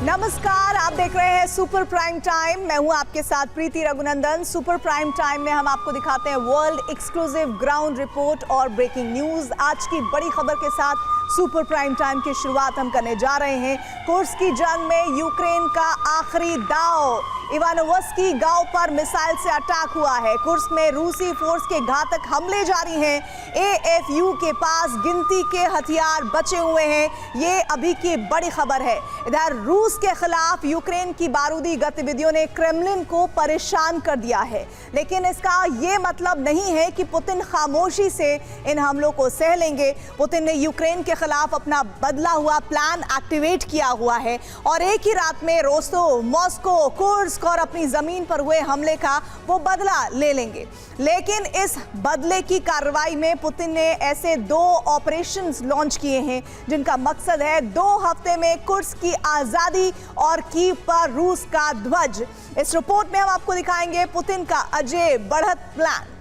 नमस्कार, आप देख रहे हैं सुपर प्राइम टाइम। मैं हूं आपके साथ प्रीति रघुनंदन। सुपर प्राइम टाइम में हम आपको दिखाते हैं वर्ल्ड एक्सक्लूसिव ग्राउंड रिपोर्ट और ब्रेकिंग न्यूज। आज की बड़ी खबर के साथ सुपर प्राइम टाइम की शुरुआत हम करने जा रहे हैं। कुर्स्क की जंग में यूक्रेन का आखिरी दांव, इवानोवस्की गांव पर मिसाइल से अटैक हुआ है। कुर्स्क में रूसी फोर्स के घातक हमले जारी हैं। एएफयू के पास गिनती के हथियार बचे हुए हैं। ये अभी की बड़ी खबर है। इधर रूस के खिलाफ यूक्रेन की बारूदी गतिविधियों ने क्रेमलिन को परेशान कर दिया है, लेकिन इसका ये मतलब नहीं है कि पुतिन खामोशी से इन हमलों को सह लेंगे। पुतिन ने यूक्रेन के खिलाफ अपना बदला हुआ प्लान एक्टिवेट किया हुआ है और एक ही रात में रोस्तोव, मॉस्को, कुर्स्क और अपनी जमीन पर हुए हमले का वो बदला ले लेंगे। लेकिन इस बदले की कार्रवाई में पुतिन ने ऐसे 2 ऑपरेशंस लॉन्च किए हैं जिनका मकसद है 2 हफ्ते में कुर्स्क की आजादी और कीव पर रूस का ध्वज। इस रिपोर्ट में हम आपको दिखाएंगे पुतिन का अजय बढ़त प्लान।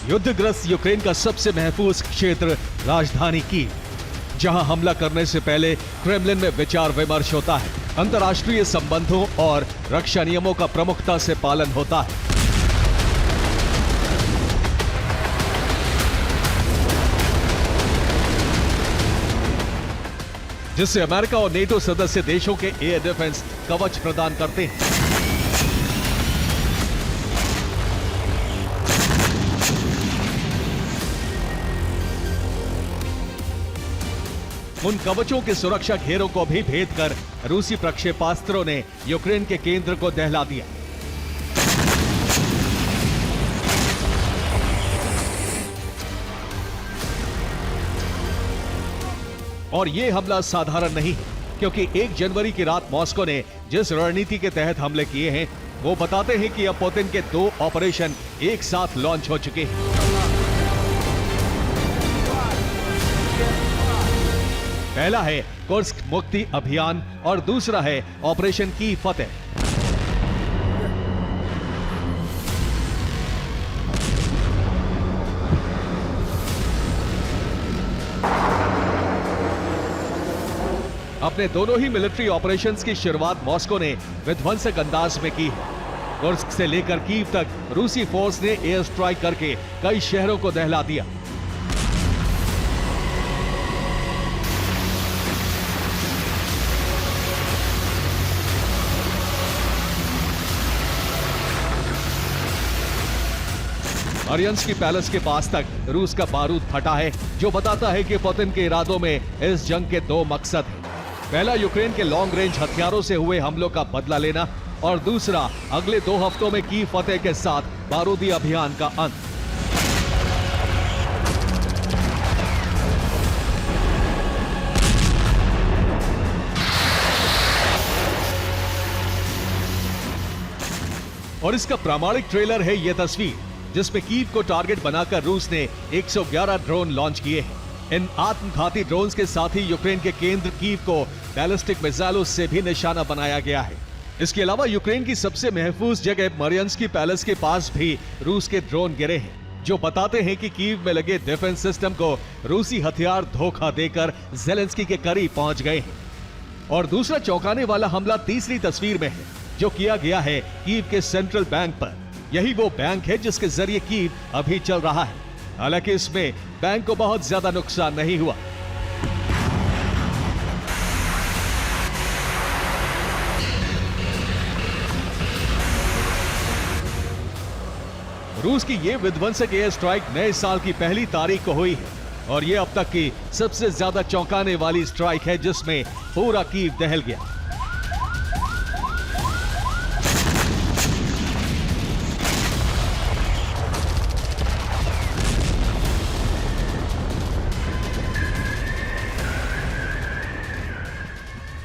युद्धग्रस्त यूक्रेन का सबसे महफूज क्षेत्र राजधानी कीव, जहां हमला करने से पहले क्रेमलिन में विचार विमर्श होता है। अंतर्राष्ट्रीय संबंधों और रक्षा नियमों का प्रमुखता से पालन होता है। जिससे अमेरिका और नेटो सदस्य देशों के एयर डिफेंस कवच प्रदान करते हैं। उन कवचों के सुरक्षा घेरों को भी भेद कर रूसी प्रक्षेपास्त्रों ने यूक्रेन के केंद्र को दहला दिया। और यह हमला साधारण नहीं है, क्योंकि 1 जनवरी की रात मॉस्को ने जिस रणनीति के तहत हमले किए हैं वो बताते हैं कि अब पुतिन के 2 ऑपरेशन एक साथ लॉन्च हो चुके हैं। पहला है कुर्स्क मुक्ति अभियान और दूसरा है ऑपरेशन की फतेह। अपने दोनों ही मिलिट्री ऑपरेशंस की शुरुआत मॉस्को ने विध्वंसक अंदाज में की है। कुर्स्क से लेकर कीव तक रूसी फोर्स ने एयर स्ट्राइक करके कई शहरों को दहला दिया। मरियंस्की पैलेस के पास तक रूस का बारूद फटा है, जो बताता है कि पुतिन के इरादों में इस जंग के 2 मकसद हैं। पहला, यूक्रेन के लॉन्ग रेंज हथियारों से हुए हमलों का बदला लेना और दूसरा, अगले 2 हफ्तों में कीव फतेह के साथ बारूदी अभियान का अंत। और इसका प्रामाणिक ट्रेलर है यह तस्वीर, जिसमें कीव को टारगेट बनाकर रूस ने 111 ड्रोन लॉन्च किए हैं। इन आत्मघाती ड्रोन्स के साथ ही यूक्रेन के केंद्र कीव को बैलिस्टिक मिसाइलों से भी निशाना बनाया गया है। इसके अलावा यूक्रेन की सबसे महफूज जगह मरियंस्की पैलेस के पास भी रूस के ड्रोन गिरे हैं, जो बताते हैं कि कीव में लगे डिफेंस सिस्टम को रूसी हथियार धोखा देकर ज़ेलेंस्की के करीब पहुंच गए हैं। और दूसरा चौंकाने वाला हमला तीसरी तस्वीर में है, जो किया गया है कीव के सेंट्रल बैंक पर। यही वो बैंक है जिसके जरिए कीव अभी चल रहा है। हालांकि इसमें बैंक को बहुत ज्यादा नुकसान नहीं हुआ। रूस की ये विध्वंसक एयर स्ट्राइक नए साल की पहली तारीख को हुई है और ये अब तक की सबसे ज्यादा चौंकाने वाली स्ट्राइक है जिसमें पूरा कीव दहल गया।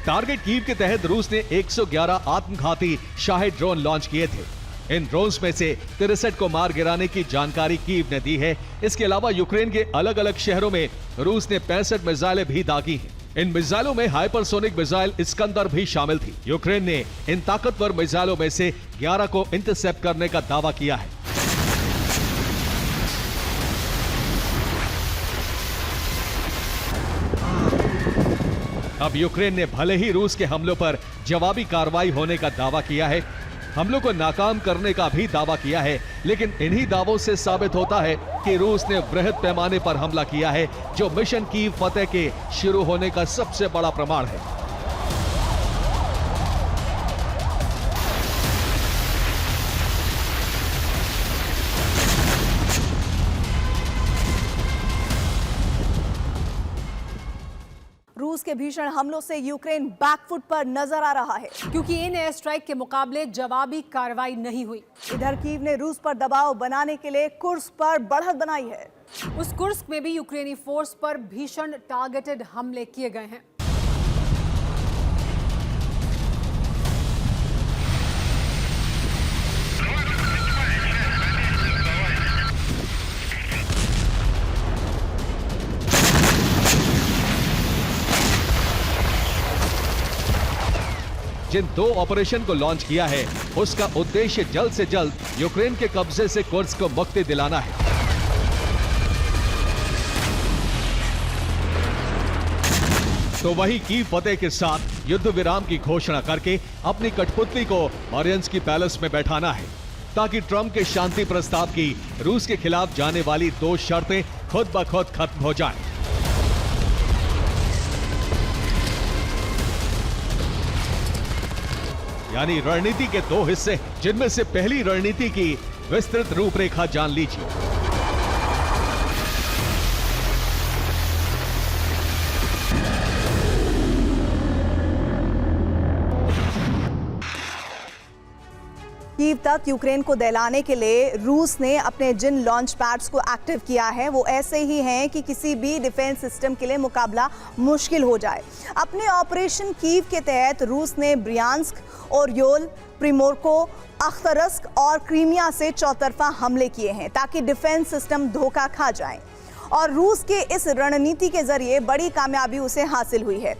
टारगेट कीव के तहत रूस ने 111 आत्मघाती शाहिद ड्रोन लॉन्च किए थे। इन ड्रोन्स में से 63 को मार गिराने की जानकारी कीव ने दी है। इसके अलावा यूक्रेन के अलग अलग शहरों में रूस ने 65 मिसाइलें भी दागी हैं। इन मिसाइलों में हाइपरसोनिक मिसाइल इस्कंदर भी शामिल थी। यूक्रेन ने इन ताकतवर मिसाइलों में से 11 को इंटरसेप्ट करने का दावा किया है। अब यूक्रेन ने भले ही रूस के हमलों पर जवाबी कार्रवाई होने का दावा किया है, हमलों को नाकाम करने का भी दावा किया है, लेकिन इन्हीं दावों से साबित होता है कि रूस ने बृहद पैमाने पर हमला किया है, जो मिशन कीव फतेह के शुरू होने का सबसे बड़ा प्रमाण है। रूस के भीषण हमलों से यूक्रेन बैकफुट पर नजर आ रहा है, क्योंकि इन एयर स्ट्राइक के मुकाबले जवाबी कार्रवाई नहीं हुई। इधर कीव ने रूस पर दबाव बनाने के लिए कुर्स्क पर बढ़त बनाई है। उस कुर्स्क में भी यूक्रेनी फोर्स पर भीषण टारगेटेड हमले किए गए हैं। जिन 2 ऑपरेशन को लॉन्च किया है उसका उद्देश्य जल्द से जल्द यूक्रेन के कब्जे से कुर्स्क को मुक्ति दिलाना है। तो वही कीव फतेह के साथ युद्ध विराम की घोषणा करके अपनी कठपुतली को मारियंस्की पैलेस में बैठाना है, ताकि ट्रंप के शांति प्रस्ताव की रूस के खिलाफ जाने वाली 2 शर्तें खुद ब खुद खत्म हो जाएं। यानी रणनीति के 2 हिस्से, जिनमें से पहली रणनीति की विस्तृत रूपरेखा जान लीजिए। कीव तक यूक्रेन को दहलाने के लिए रूस ने अपने जिन लॉन्च पैड्स को एक्टिव किया है वो ऐसे ही हैं कि किसी भी डिफेंस सिस्टम के लिए मुकाबला मुश्किल हो जाए। अपने ऑपरेशन कीव के तहत रूस ने ब्रियांस्क, ओरियोल, प्रिमोर्को, अख्तरस्क और क्रीमिया से चौतरफा हमले किए हैं ताकि डिफेंस सिस्टम धोखा खा जाएं। और रूस के इस रणनीति के जरिए बड़ी कामयाबी उसे हासिल हुई है।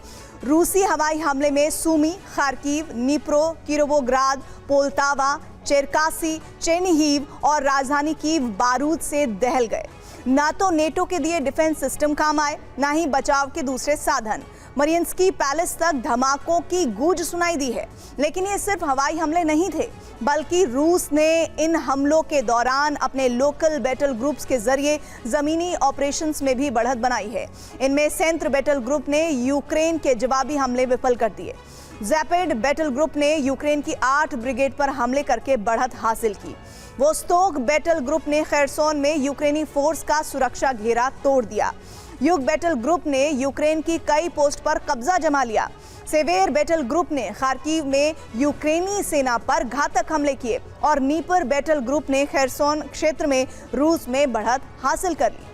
रूसी हवाई हमले में सूमी, खार्किव, निप्रो, किरोवोग्राद, पोल्तावा, चेरकासी, चेरनिहिव और राजधानी कीव बारूद से दहल गए। ना तो नेटो के दिए डिफेंस सिस्टम काम आए, ना ही बचाव के दूसरे साधन। मारियंस्की पैलेस तक धमाकों की गूंज सुनाई दी है। लेकिन ये सिर्फ हवाई हमले नहीं थे, बल्कि रूस ने इन हमलों के दौरान अपने लोकल बैटल ग्रुप्स के जरिए जमीनी ऑपरेशंस में भी बढ़त बनाई है। इनमें सेंट्र बैटल ग्रुप ने यूक्रेन के जवाबी हमले विफल कर दिए। ज़ैपेड बैटल ग्रुप ने यूक्रेन की 8 ब्रिगेड पर हमले करके बढ़त हासिल की। वोस्तोक बैटल ग्रुप ने खेरसोन में यूक्रेनी फोर्स का सुरक्षा घेरा तोड़ दिया। युग बैटल ग्रुप ने यूक्रेन की कई पोस्ट पर कब्जा जमा लिया। सेवेर बैटल ग्रुप ने खार्किव में यूक्रेनी सेना पर घातक हमले किए और नीपर बैटल ग्रुप ने खेरसोन क्षेत्र में रूस में बढ़त हासिल कर ली।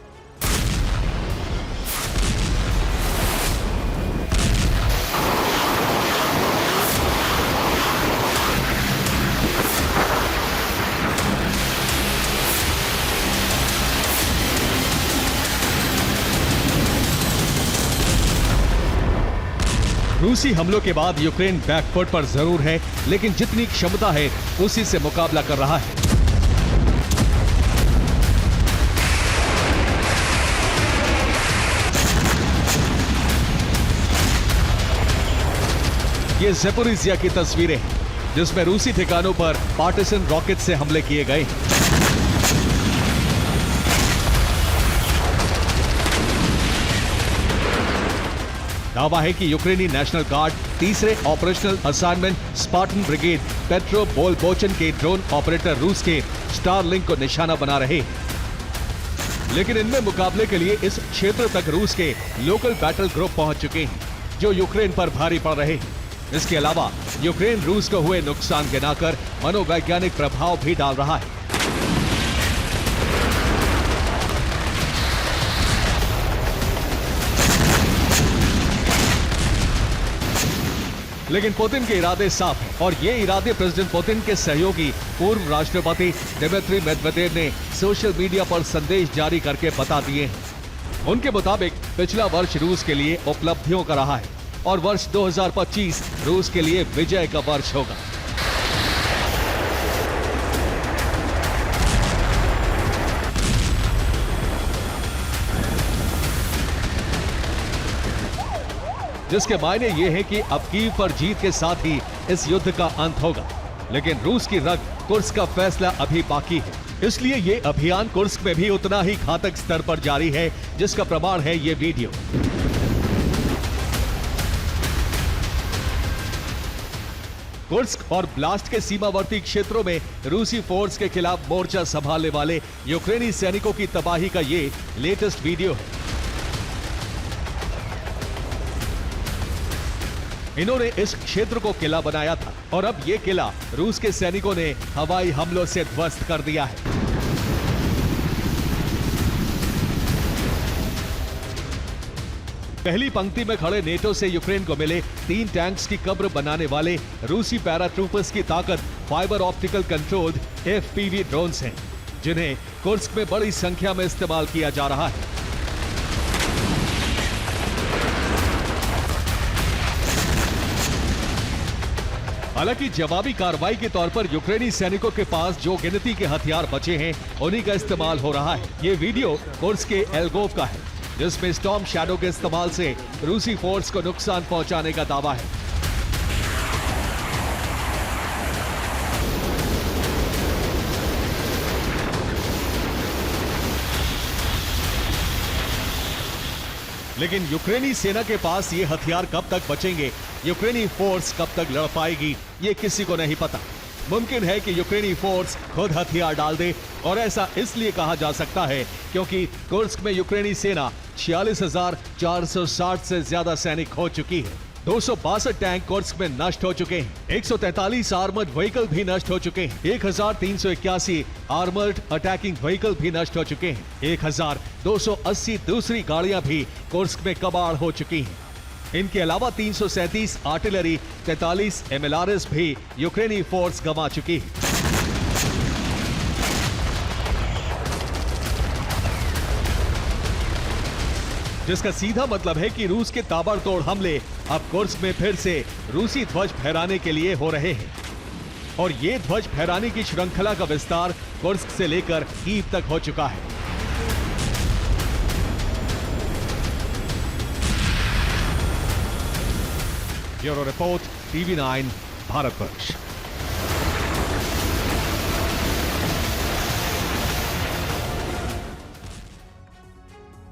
रूसी हमलों के बाद यूक्रेन बैकफुट पर जरूर है, लेकिन जितनी क्षमता है उसी से मुकाबला कर रहा है। ये ज़ेपोरिज़िया की तस्वीरें हैं, जिसमें रूसी ठिकानों पर पार्टिसन रॉकेट से हमले किए गए। दावा है कि यूक्रेनी नेशनल गार्ड तीसरे operational assignment Spartan brigade Petro Bolbochan के ड्रोन ऑपरेटर रूस के स्टारलिंक को निशाना बना रहे हैं। लेकिन इनमें मुकाबले के लिए इस क्षेत्र तक रूस के लोकल बैटल ग्रुप पहुंच चुके हैं, जो यूक्रेन पर भारी पड़ रहे हैं। इसके अलावा यूक्रेन रूस को हुए नुकसान गिनाकर मनोवैज्ञानिक प्रभाव भी डाल रहा है। लेकिन पुतिन के इरादे साफ हैं और ये इरादे प्रेसिडेंट पुतिन के सहयोगी पूर्व राष्ट्रपति दिमित्री मेदवेदेव ने सोशल मीडिया पर संदेश जारी करके बता दिए हैं। उनके मुताबिक पिछला वर्ष रूस के लिए उपलब्धियों का रहा है और वर्ष 2025 रूस के लिए विजय का वर्ष होगा। जिसके मायने ये हैं कि अब कीव पर जीत के साथ ही इस युद्ध का अंत होगा। लेकिन रूस की रग कुर्स्क का फैसला अभी बाकी है, इसलिए ये अभियान कुर्स्क में भी उतना ही घातक स्तर पर जारी है, जिसका प्रमाण है ये वीडियो। कुर्स्क और ब्लास्ट के सीमावर्ती क्षेत्रों में रूसी फोर्स के खिलाफ मोर्चा संभालने वाले यूक्रेनी सैनिकों की तबाही का ये लेटेस्ट वीडियो है। इन्होंने इस क्षेत्र को किला बनाया था और अब ये किला रूस के सैनिकों ने हवाई हमलों से ध्वस्त कर दिया है। पहली पंक्ति में खड़े नेटो से यूक्रेन को मिले 3 टैंक्स की कब्र बनाने वाले रूसी पैराट्रूपर्स की ताकत fibre optical controlled FPV drones हैं, जिन्हें कुर्स्क में बड़ी संख्या में इस्तेमाल किया जा रहा है। हालांकि जवाबी कार्रवाई के तौर पर यूक्रेनी सैनिकों के पास जो गिनती के हथियार बचे हैं, उन्हीं का इस्तेमाल हो रहा है। ये वीडियो कुर्स्क के एल्गोव का है, जिसमें स्टॉर्म शैडो के इस्तेमाल से रूसी फोर्स को नुकसान पहुंचाने का दावा है। लेकिन यूक्रेनी सेना के पास ये हथियार कब तक बचेंगे, यूक्रेनी फोर्स कब तक लड़ पाएगी, ये किसी को नहीं पता। मुमकिन है कि यूक्रेनी फोर्स खुद हथियार डाल दे, और ऐसा इसलिए कहा जा सकता है क्योंकि कुर्स्क में यूक्रेनी सेना 46,460 से ज्यादा सैनिक खो चुकी है। 262 टैंक कुर्स्क में नष्ट हो चुके हैं, 143 आर्मर्ड व्हीकल भी नष्ट हो चुके हैं, 1381 आर्मर्ड अटैकिंग व्हीकल भी नष्ट हो चुके हैं, 1280 दूसरी गाड़ियां भी कुर्स्क में कबाड़ हो चुकी हैं। इनके अलावा 337 आर्टिलरी, 43 MLRS भी यूक्रेनी फोर्स गंवा चुकी है। जिसका सीधा मतलब है कि रूस के ताबड़तोड़ हमले अब कुर्स्क में फिर से रूसी ध्वज फहराने के लिए हो रहे हैं, और ये ध्वज फहराने की श्रृंखला का विस्तार कुर्स्क से लेकर कीव तक हो चुका है। Bureau report, TV9 Bharatvarsh.